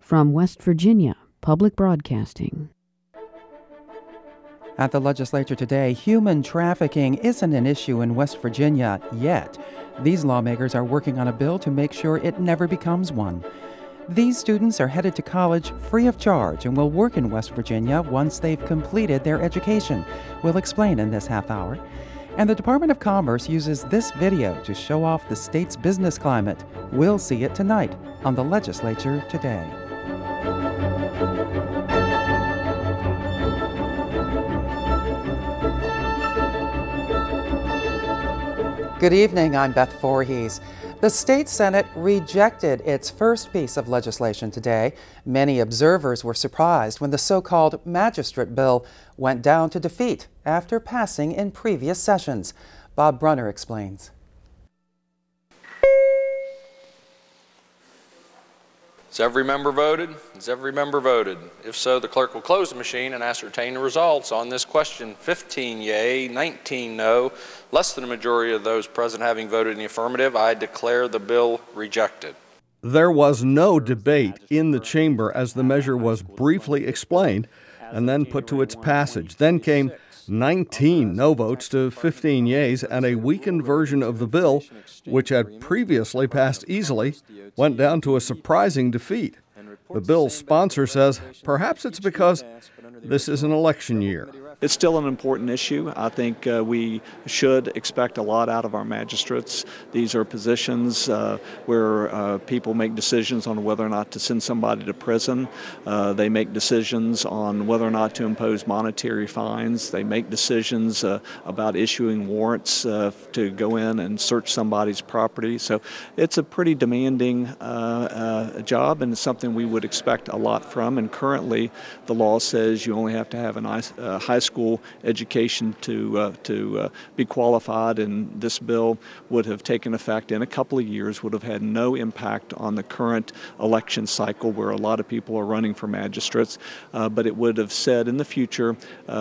From West Virginia Public Broadcasting. At the Legislature today, human trafficking isn't an issue in West Virginia yet. These lawmakers are working on a bill to make sure it never becomes one. These students are headed to college free of charge and will work in West Virginia once they've completed their education. We'll explain in this half hour. And the Department of Commerce uses this video to show off the state's business climate. We'll see it tonight on the Legislature Today. Good evening, I'm Beth Voorhees. The state Senate rejected its first piece of legislation today. Many observers were surprised when the so-called magistrate bill went down to defeat after passing in previous sessions. Bob Brunner explains. Has every member voted? Has every member voted? If so, the clerk will close the machine and ascertain the results. On this question, 15 yea, 19 no, less than a majority of those present having voted in the affirmative, I declare the bill rejected. There was no debate in the chamber as the measure was briefly explained and then put to its passage. Then came 19 no votes to 15 yeas, and a weakened version of the bill, which had previously passed easily, went down to a surprising defeat. The bill's sponsor says perhaps it's because this is an election year. It's still an important issue. I think we should expect a lot out of our magistrates. These are positions where people make decisions on whether or not to send somebody to prison. They make decisions on whether or not to impose monetary fines. They make decisions about issuing warrants to go in and search somebody's property. So it's a pretty demanding job, and it's something we would expect a lot from. And currently, the law says you only have to have a high school education to be qualified, and this bill would have taken effect in a couple of years, would have had no impact on the current election cycle where a lot of people are running for magistrates, but it would have said in the future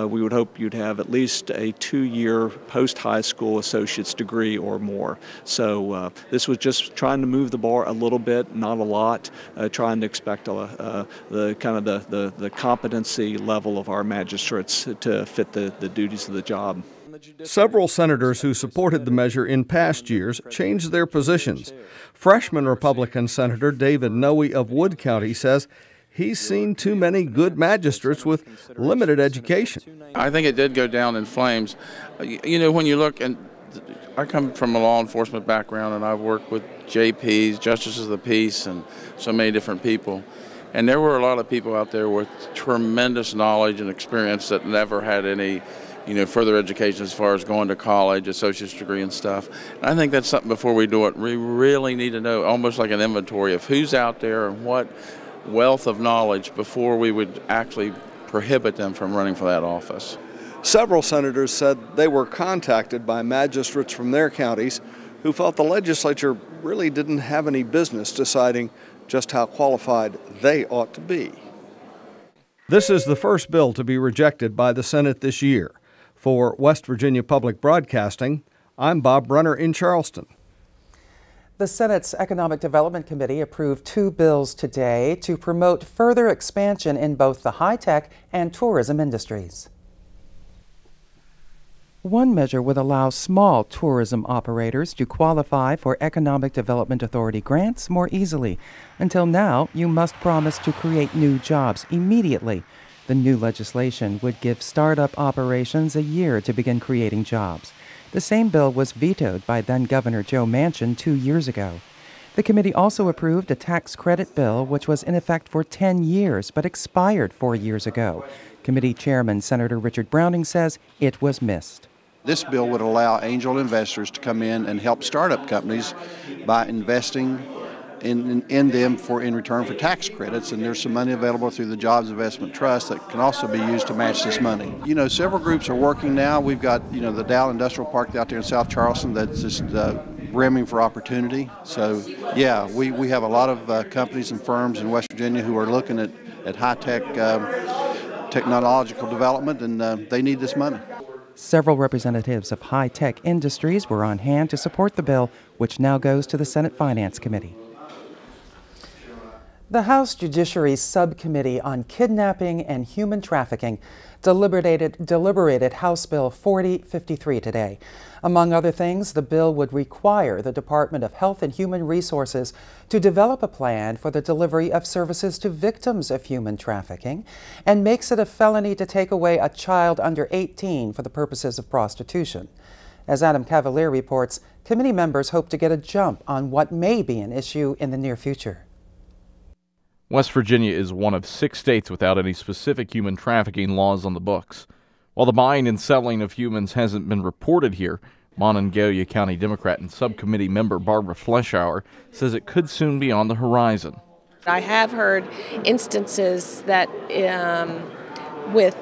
we would hope you'd have at least a 2-year post-high school associate's degree or more. So this was just trying to move the bar a little bit, not a lot, trying to expect the competency level of our magistrates to fit the duties of the job. Several senators who supported the measure in past years changed their positions. Freshman Republican Senator David Noe of Wood County says he's seen too many good magistrates with limited education. I think it did go down in flames. You know, when you look, and I come from a law enforcement background, and I've worked with JPs, Justices of the Peace, and so many different people. And there were a lot of people out there with tremendous knowledge and experience that never had any, further education as far as going to college, associate's degree and stuff. And I think that's something before we do it, we really need to know, almost like an inventory of who's out there and what wealth of knowledge before we would actually prohibit them from running for that office. Several senators said they were contacted by magistrates from their counties who felt the legislature really didn't have any business deciding just how qualified they ought to be. This is the first bill to be rejected by the Senate this year. For West Virginia Public Broadcasting, I'm Bob Brunner in Charleston. The Senate's Economic Development Committee approved 2 bills today to promote further expansion in both the high-tech and tourism industries. One measure would allow small tourism operators to qualify for Economic Development Authority grants more easily. Until now, you must promise to create new jobs immediately. The new legislation would give startup operations a year to begin creating jobs. The same bill was vetoed by then-Governor Joe Manchin 2 years ago. The committee also approved a tax credit bill which was in effect for 10 years but expired 4 years ago. Committee Chairman Senator Richard Browning says it was missed. This bill would allow angel investors to come in and help startup companies by investing in them in return for tax credits, and there's some money available through the Jobs Investment Trust that can also be used to match this money. Several groups are working now. We've got, the Dow Industrial Park out there in South Charleston that's just brimming for opportunity. So, yeah, we have a lot of companies and firms in West Virginia who are looking at high-tech technological development, and they need this money. Several representatives of high-tech industries were on hand to support the bill, which now goes to the Senate Finance Committee. The House Judiciary Subcommittee on Kidnapping and Human Trafficking deliberated House Bill 4053 today. Among other things, the bill would require the Department of Health and Human Resources to develop a plan for the delivery of services to victims of human trafficking and makes it a felony to take away a child under 18 for the purposes of prostitution. As Adam Cavalier reports, committee members hope to get a jump on what may be an issue in the near future. West Virginia is one of 6 states without any specific human trafficking laws on the books. While the buying and selling of humans hasn't been reported here, Monongalia County Democrat and subcommittee member Barbara Fleischauer says it could soon be on the horizon. I have heard instances that with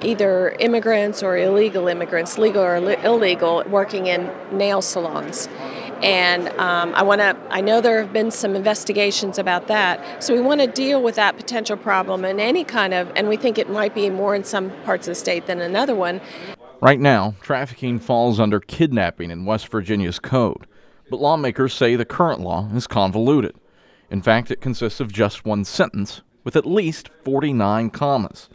either immigrants or illegal immigrants, legal or illegal, working in nail salons. And I know there have been some investigations about that. So we want to deal with that potential problem in any kind of, and we think it might be more in some parts of the state than another one. Right now, trafficking falls under kidnapping in West Virginia's code. But lawmakers say the current law is convoluted. In fact, it consists of just one sentence with at least 49 commas.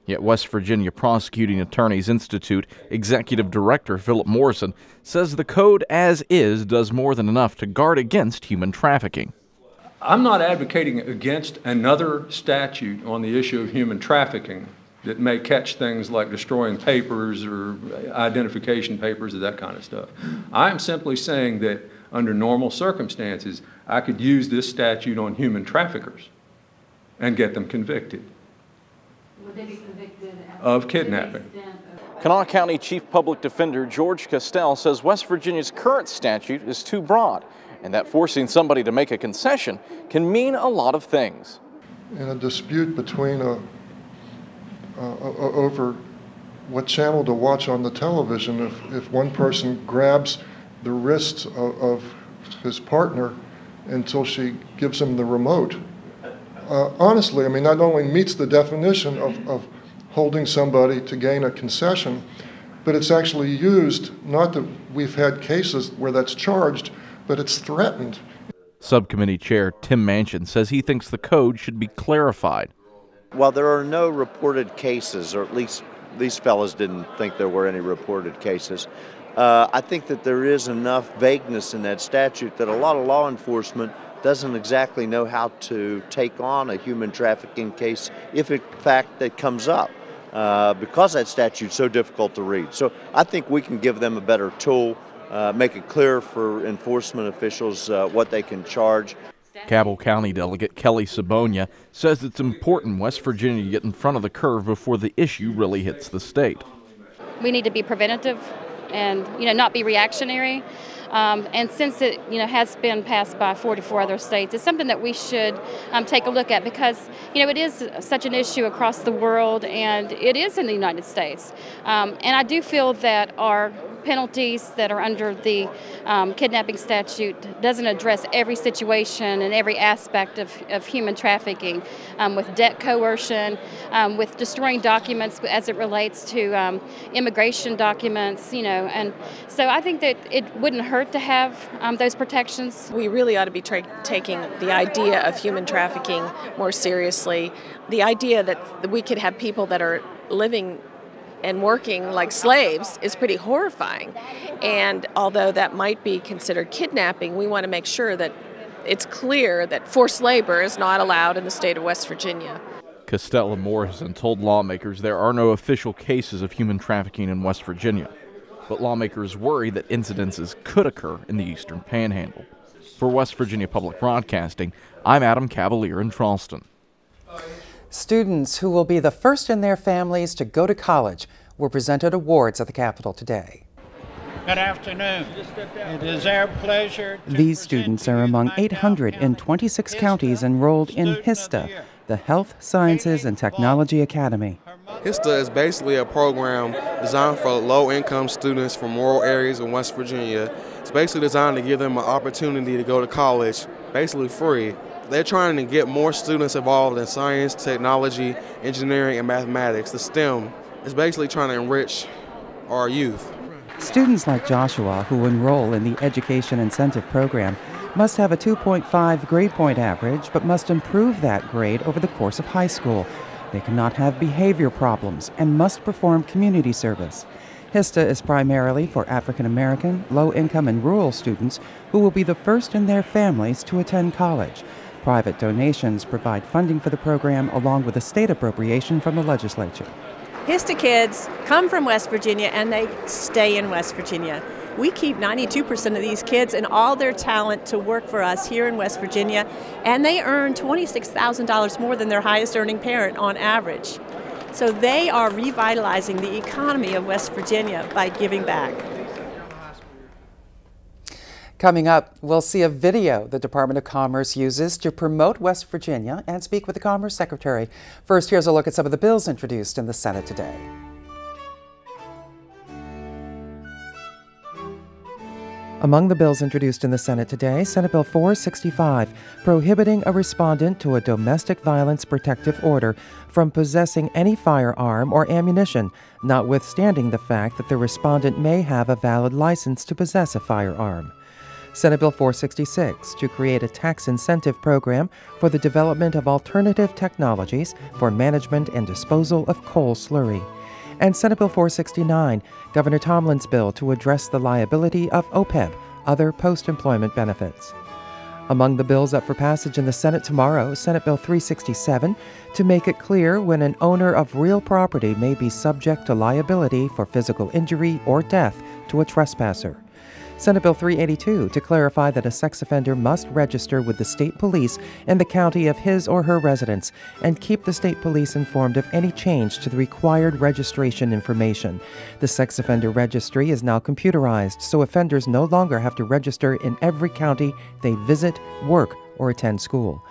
Yet West Virginia Prosecuting Attorneys Institute Executive Director Philip Morrison says the code as is does more than enough to guard against human trafficking. I'm not advocating against another statute on the issue of human trafficking that may catch things like destroying papers or identification papers or that kind of stuff. I'm simply saying that under normal circumstances, I could use this statute on human traffickers and get them convicted. Would they be convicted of kidnapping? Kanawha County Chief Public Defender George Castell says West Virginia's current statute is too broad and that forcing somebody to make a concession can mean a lot of things. In a dispute between over what channel to watch on the television, if one person grabs the wrists of his partner until she gives him the remote, honestly, I mean, that only meets the definition of holding somebody to gain a concession, but it's actually used, not that we've had cases where that's charged, but it's threatened. Subcommittee Chair Tim Manchin says he thinks the code should be clarified. While there are no reported cases, or at least these fellows didn't think there were any reported cases, I think that there is enough vagueness in that statute that a lot of law enforcement doesn't exactly know how to take on a human trafficking case if in fact it comes up, because that statute's so difficult to read. So I think we can give them a better tool, make it clear for enforcement officials what they can charge. Cabell County Delegate Kelly Sabonia says it's important West Virginia get in front of the curve before the issue really hits the state. We need to be preventative and not be reactionary. And since it has been passed by 44 other states, it's something that we should take a look at because it is such an issue across the world and it is in the United States. And I do feel that our penalties that are under the kidnapping statute doesn't address every situation and every aspect of human trafficking, with debt coercion, with destroying documents as it relates to immigration documents, and so I think that it wouldn't hurt to have those protections. We really ought to be taking the idea of human trafficking more seriously. The idea that we could have people that are living and working like slaves is pretty horrifying. And although that might be considered kidnapping, we want to make sure that it's clear that forced labor is not allowed in the state of West Virginia. Costello Morrison told lawmakers there are no official cases of human trafficking in West Virginia, but lawmakers worry that incidences could occur in the Eastern Panhandle. For West Virginia Public Broadcasting, I'm Adam Cavalier in Charleston. Students who will be the first in their families to go to college were presented awards at the Capitol today. Good afternoon. It is our pleasure to These students are among 800 in 26 counties enrolled in HISTA, the Health, Sciences, and Technology Academy. HISTA is basically a program designed for low-income students from rural areas in West Virginia. It's basically designed to give them an opportunity to go to college, basically free. They're trying to get more students involved in science, technology, engineering, and mathematics. The STEM is basically trying to enrich our youth. Students like Joshua, who enroll in the Education Incentive Program, must have a 2.5 grade point average, but must improve that grade over the course of high school. They cannot have behavior problems and must perform community service. HISTA is primarily for African American, low-income, and rural students who will be the first in their families to attend college. Private donations provide funding for the program along with a state appropriation from the legislature. HISTA kids come from West Virginia and they stay in West Virginia. We keep 92% of these kids and all their talent to work for us here in West Virginia, and they earn $26,000 more than their highest earning parent on average. So they are revitalizing the economy of West Virginia by giving back. Coming up, we'll see a video the Department of Commerce uses to promote West Virginia and speak with the Commerce Secretary. First, here's a look at some of the bills introduced in the Senate today. Among the bills introduced in the Senate today, Senate Bill 465, prohibiting a respondent to a domestic violence protective order from possessing any firearm or ammunition, notwithstanding the fact that the respondent may have a valid license to possess a firearm. Senate Bill 466, to create a tax incentive program for the development of alternative technologies for management and disposal of coal slurry. And Senate Bill 469, Governor Tomlin's bill to address the liability of OPEB, other post-employment benefits. Among the bills up for passage in the Senate tomorrow, Senate Bill 367, to make it clear when an owner of real property may be subject to liability for physical injury or death to a trespasser. Senate Bill 382, to clarify that a sex offender must register with the state police in the county of his or her residence and keep the state police informed of any change to the required registration information. The sex offender registry is now computerized, so offenders no longer have to register in every county they visit, work, or attend school.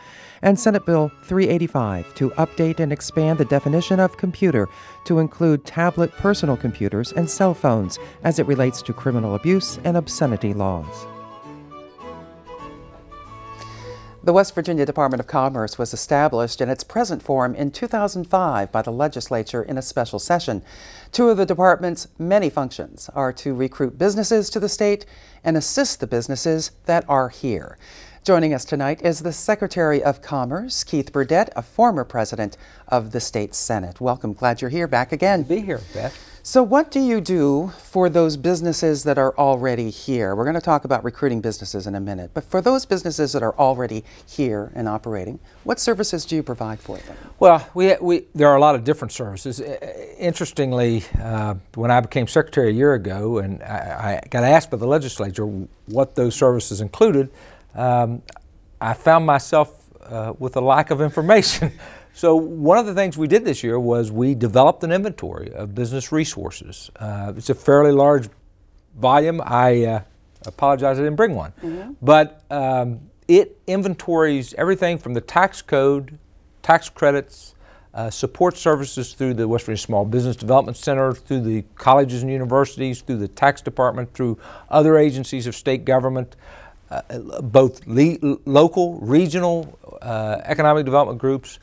And Senate Bill 385, to update and expand the definition of computer to include tablet personal computers and cell phones as it relates to criminal abuse and obscenity laws. The West Virginia Department of Commerce was established in its present form in 2005 by the legislature in a special session. Two of the department's many functions are to recruit businesses to the state and assist the businesses that are here. Joining us tonight is the Secretary of Commerce, Keith Burdett, a former president of the state Senate. Welcome. Glad you're here. Back again. Be here, Beth. So what do you do for those businesses that are already here? We're going to talk about recruiting businesses in a minute, but for those businesses that are already here and operating, what services do you provide for them? Well, there are a lot of different services. Interestingly, when I became secretary a year ago and I got asked by the legislature what those services included, I found myself with a lack of information. So one of the things we did this year was we developed an inventory of business resources. It's a fairly large volume. I apologize I didn't bring one. Mm-hmm. But it inventories everything from the tax code, tax credits, support services through the West Virginia Small Business Development Center, through the colleges and universities, through the tax department, through other agencies of state government, both local, regional, economic development groups.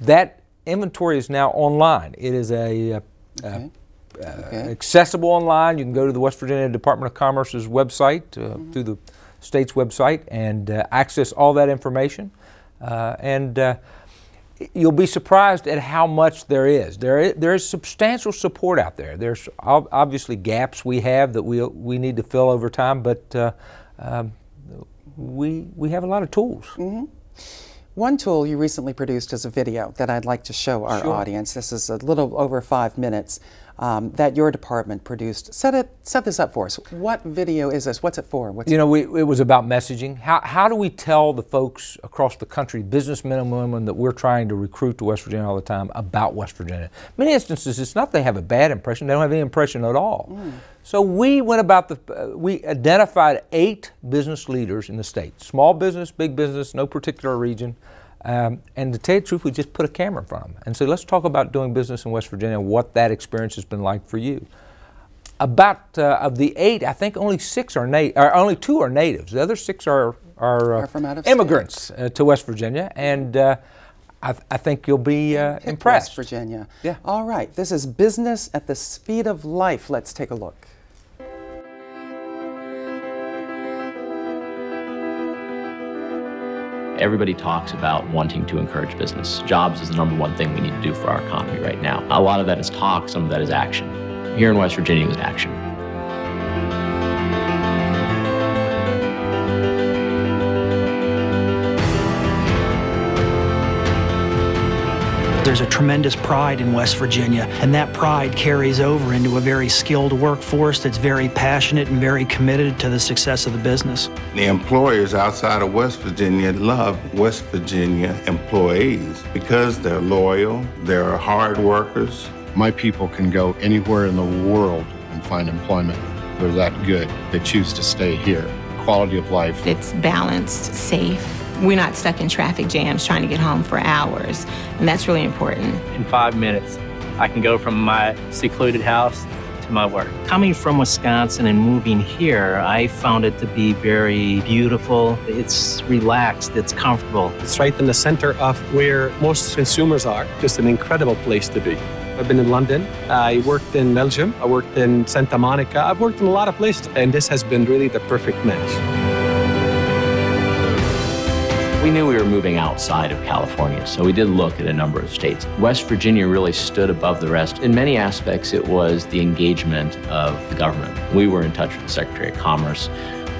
That inventory is now online. It is accessible online. You can go to the West Virginia Department of Commerce's website, through the state's website, and access all that information. You'll be surprised at how much there is. There is substantial support out there. There's obviously gaps we have that we need to fill over time, but we have a lot of tools. Mm-hmm. One tool you recently produced is a video that I'd like to show our audience. This is a little over 5 minutes that your department produced. Set this up for us. What video is this? What's it for? It was about messaging. How do we tell the folks across the country, businessmen and women that we're trying to recruit to West Virginia all the time, about West Virginia? In many instances, it's not they have a bad impression. They don't have any impression at all. Mm. So we went about we identified 8 business leaders in the state. Small business, big business, no particular region. And to tell you the truth, we just put a camera in front of them and said, let's talk about doing business in West Virginia, what that experience has been like for you. About of the 8, I think only 2 are natives. The other 6 are from out of immigrants to West Virginia, and I think you'll be impressed. West Virginia. Yeah. All right. This is Business at the Speed of Life. Let's take a look. Everybody talks about wanting to encourage business. Jobs is the #1 thing we need to do for our economy right now. A lot of that is talk, some of that is action. Here in West Virginia, it was action. There's a tremendous pride in West Virginia, and that pride carries over into a very skilled workforce that's very passionate and very committed to the success of the business. The employers outside of West Virginia love West Virginia employees because they're loyal, they're hard workers. My people can go anywhere in the world and find employment. They're that good. They choose to stay here. Quality of life. It's balanced, safe. We're not stuck in traffic jams trying to get home for hours, and that's really important. In 5 minutes, I can go from my secluded house to my work. Coming from Wisconsin and moving here, I found it to be very beautiful. It's relaxed, it's comfortable. It's right in the center of where most consumers are. Just an incredible place to be. I've been in London, I worked in Belgium, I worked in Santa Monica, I've worked in a lot of places, and this has been really the perfect match. We knew we were moving outside of California, so we did look at a number of states. West Virginia really stood above the rest. In many aspects, it was the engagement of the government. We were in touch with the Secretary of Commerce.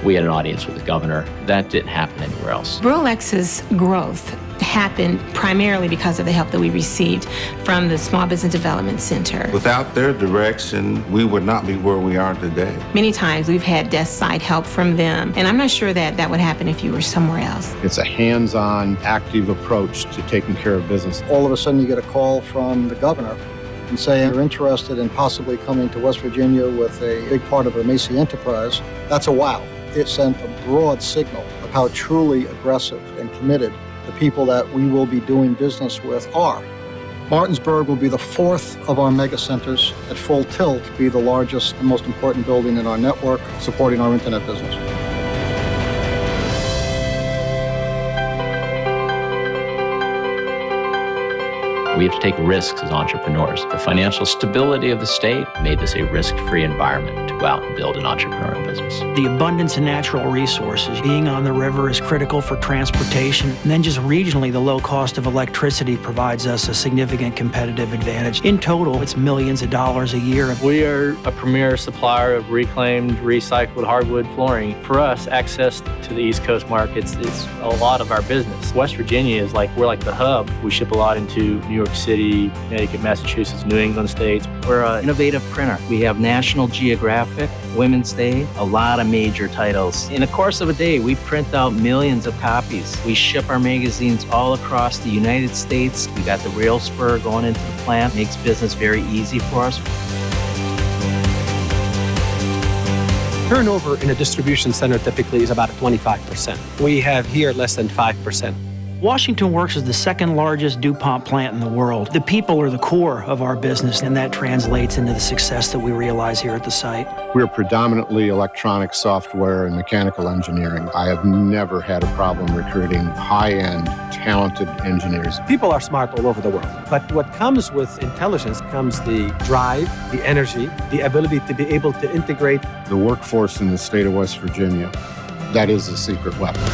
We had an audience with the governor. That didn't happen anywhere else. Burlex's growth happened primarily because of the help that we received from the Small Business Development Center. Without their direction, we would not be where we are today. Many times we've had desk side help from them, and I'm not sure that that would happen if you were somewhere else. It's a hands-on, active approach to taking care of business. All of a sudden you get a call from the governor and saying you're interested in possibly coming to West Virginia with a big part of a Macy enterprise. That's a wow. It sent a broad signal of how truly aggressive and committed the people that we will be doing business with are. Martinsburg will be the 4th of our mega centers at full tilt to be the largest and most important building in our network supporting our internet business. We have to take risks as entrepreneurs. The financial stability of the state made this a risk-free environment to go out and build an entrepreneurial business. The abundance of natural resources, being on the river is critical for transportation. And then just regionally, the low cost of electricity provides us a significant competitive advantage. In total, it's millions of dollars a year. We are a premier supplier of reclaimed, recycled hardwood flooring. For us, access to the East Coast markets is a lot of our business. West Virginia is we're like the hub. We ship a lot into New York City, Connecticut, Massachusetts, New England states. We're an innovative printer. We have National Geographic, Women's Day, a lot of major titles. In the course of a day, we print out millions of copies. We ship our magazines all across the United States. We got the rail spur going into the plant, makes business very easy for us. Turnover in a distribution center typically is about 25%. We have here less than 5%. Washington Works is the 2nd largest DuPont plant in the world. The people are the core of our business, and that translates into the success that we realize here at the site. We're predominantly electronic software and mechanical engineering. I have never had a problem recruiting high-end, talented engineers. People are smart all over the world, but what comes with intelligence comes the drive, the energy, the ability to be able to integrate. The workforce in the state of West Virginia, that is a secret weapon.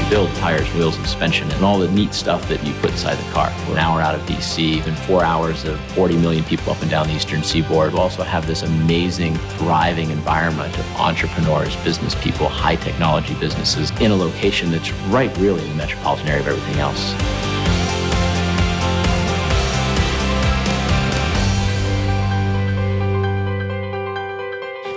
Build tires, wheels, and suspension, and all the neat stuff that you put inside the car. We're an hour out of DC, even 4 hours of 40 million people up and down the eastern seaboard. We also have this amazing, thriving environment of entrepreneurs, business people, high technology businesses in a location that's right really in the metropolitan area of everything else.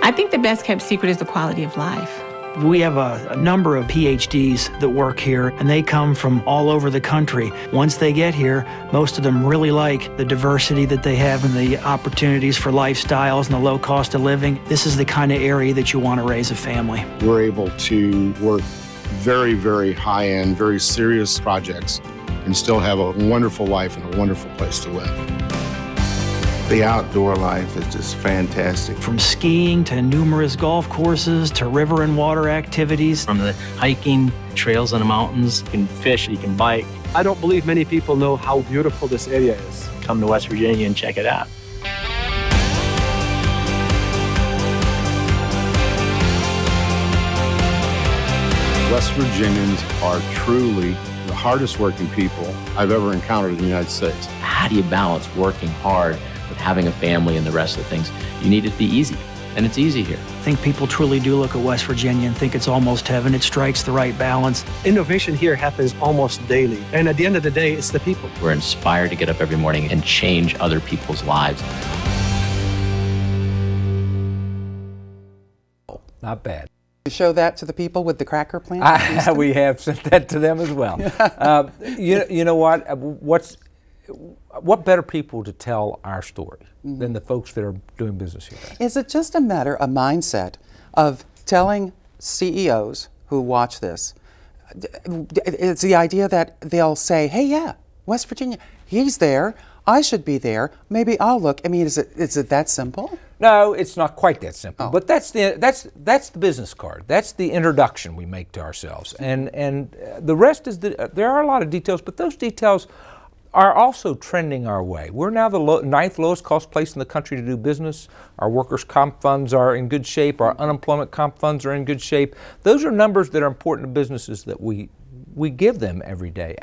I think the best kept secret is the quality of life. We have a number of PhDs that work here, and they come from all over the country. Once they get here, most of them really like the diversity that they have and the opportunities for lifestyles and the low cost of living. This is the kind of area that you want to raise a family. We're able to work very, very high-end, very serious projects and still have a wonderful life and a wonderful place to live. The outdoor life is just fantastic. From skiing to numerous golf courses to river and water activities. From the hiking, trails on the mountains. You can fish, you can bike. I don't believe many people know how beautiful this area is. Come to West Virginia and check it out. West Virginians are truly the hardest working people I've ever encountered in the United States. How do you balance working hard with having a family and the rest of the things? You need it to be easy, and it's easy here. I think people truly do look at West Virginia and think it's almost heaven. It strikes the right balance. Innovation here happens almost daily. And at the end of the day, it's the people. We're inspired to get up every morning and change other people's lives. Not bad. You show that to the people with the cracker plant? We have sent that to them as well. You know what? What better people to tell our story than the folks that are doing business here? Is it just a matter, a mindset of telling CEOs who watch this, it's the idea that they'll say, hey, yeah, West Virginia, he's there, I should be there, maybe I'll look. I mean, is it that simple? No, it's not quite that simple. But that's the business card. That's the introduction we make to ourselves, and the rest is there are a lot of details, but those details are also trending our way. We're now the 9th lowest cost place in the country to do business. Our workers' comp funds are in good shape. Our unemployment comp funds are in good shape. Those are numbers that are important to businesses that we give them every day.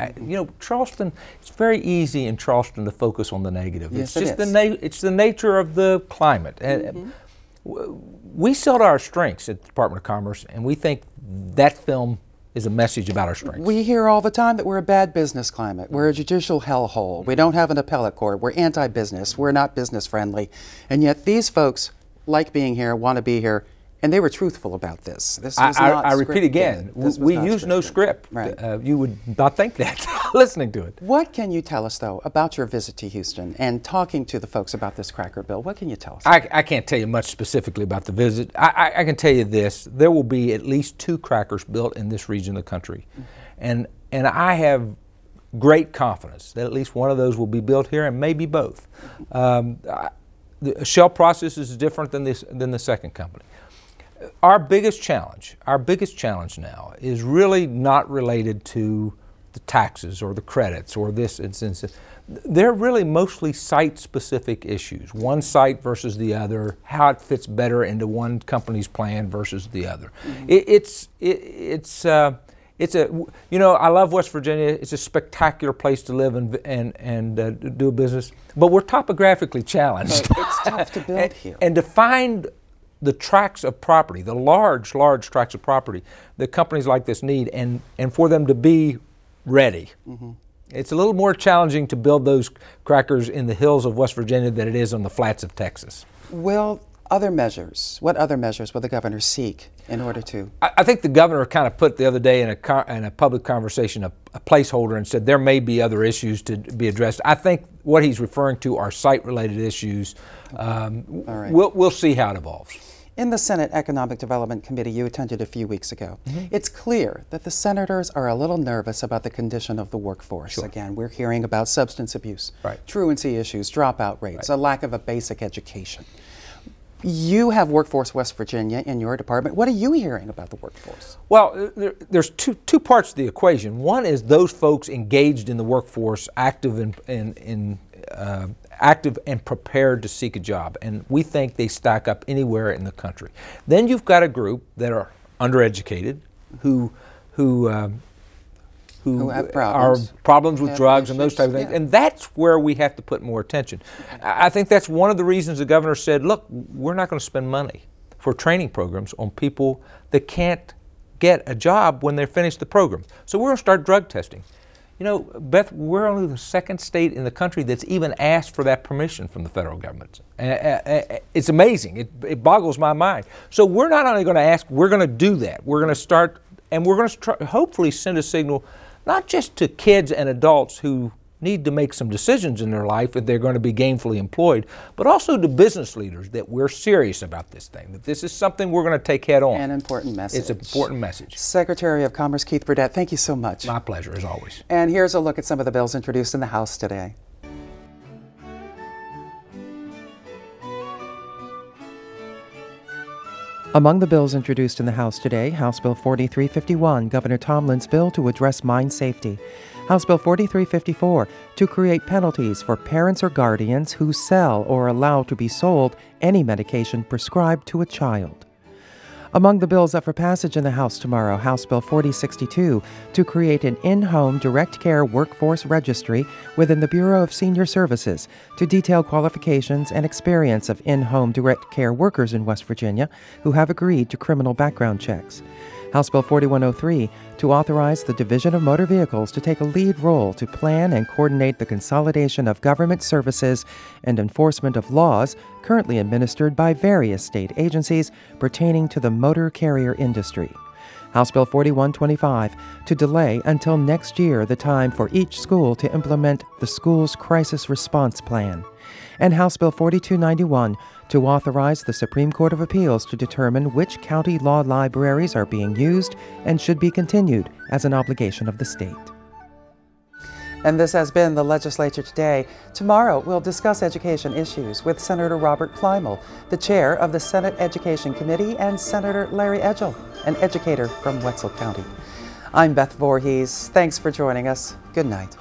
Charleston, it's very easy in Charleston to focus on the negative. Yes, it's just it's the nature of the climate. And we sell to our strengths at the Department of Commerce, and we think that film is a message about our strengths. We hear all the time that we're a bad business climate. We're a judicial hellhole. We don't have an appellate court. We're anti-business. We're not business friendly. And yet these folks like being here, want to be here, and they were truthful about this. This was not I repeat again, we use no script. Right. You would not think that listening to it. What can you tell us, though, about your visit to Houston and talking to the folks about this cracker bill? What can you tell us? I can't tell you much specifically about the visit. I can tell you this. There will be at least 2 crackers built in this region of the country. And I have great confidence that at least one of those will be built here, and maybe both. The shell process is different than the second company. Our biggest challenge now is really not related to the taxes or the credits or this instance. They're really mostly site-specific issues. One site versus the other, how it fits better into one company's plan versus the other. I love West Virginia. It's a spectacular place to live and do business. But we're topographically challenged. It's tough to build here. And to find the tracts of property, the large tracts of property that companies like this need, and for them to be ready. It's a little more challenging to build those crackers in the hills of West Virginia than it is on the flats of Texas. What other measures will the governor seek in order to? I think the governor kind of put the other day in a public conversation a placeholder and said there may be other issues to be addressed. I think what he's referring to are site-related issues. All right. We'll see how it evolves. In the Senate Economic Development Committee you attended a few weeks ago, it's clear that the senators are a little nervous about the condition of the workforce. Sure. Again, we're hearing about substance abuse, right, truancy issues, dropout rates, right, a lack of a basic education. You have Workforce West Virginia in your department. What are you hearing about the workforce? Well, there's two parts to the equation. One is those folks engaged in the workforce, active and prepared to seek a job, and we think they stack up anywhere in the country. Then you've got a group that are undereducated, who have problems, are problems with drugs and those type of things, and that's where we have to put more attention. I think that's one of the reasons the governor said, look, we're not going to spend money for training programs on people that can't get a job when they're finished the program. So we're going to start drug testing. You know, Beth, we're only the second state in the country that's even asked for that permission from the federal government. It's amazing. It boggles my mind. So we're not only going to ask, we're going to do that. We're going to start, and we're going to hopefully send a signal not just to kids and adults who need to make some decisions in their life if they're going to be gainfully employed, but also to business leaders that we're serious about this thing, that this is something we're going to take head on. An important message. It's an important message. Secretary of Commerce Keith Burdett, thank you so much. My pleasure, as always. And here's a look at some of the bills introduced in the House today. Among the bills introduced in the House today, House Bill 4351, Governor Tomlin's bill to address mine safety. House Bill 4354, to create penalties for parents or guardians who sell or allow to be sold any medication prescribed to a child. Among the bills up for passage in the House tomorrow, House Bill 4062 to create an in-home direct care workforce registry within the Bureau of Senior Services to detail qualifications and experience of in-home direct care workers in West Virginia who have agreed to criminal background checks. House Bill 4103 to authorize the Division of Motor Vehicles to take a lead role to plan and coordinate the consolidation of government services and enforcement of laws currently administered by various state agencies pertaining to the motor carrier industry. House Bill 4125 to delay until next year the time for each school to implement the school's crisis response plan. And House Bill 4291 to authorize the Supreme Court of Appeals to determine which county law libraries are being used and should be continued as an obligation of the state. And this has been the Legislature Today. Tomorrow, we'll discuss education issues with Senator Robert Plymel, the chair of the Senate Education Committee, and Senator Larry Edgell, an educator from Wetzel County. I'm Beth Voorhees. Thanks for joining us. Good night.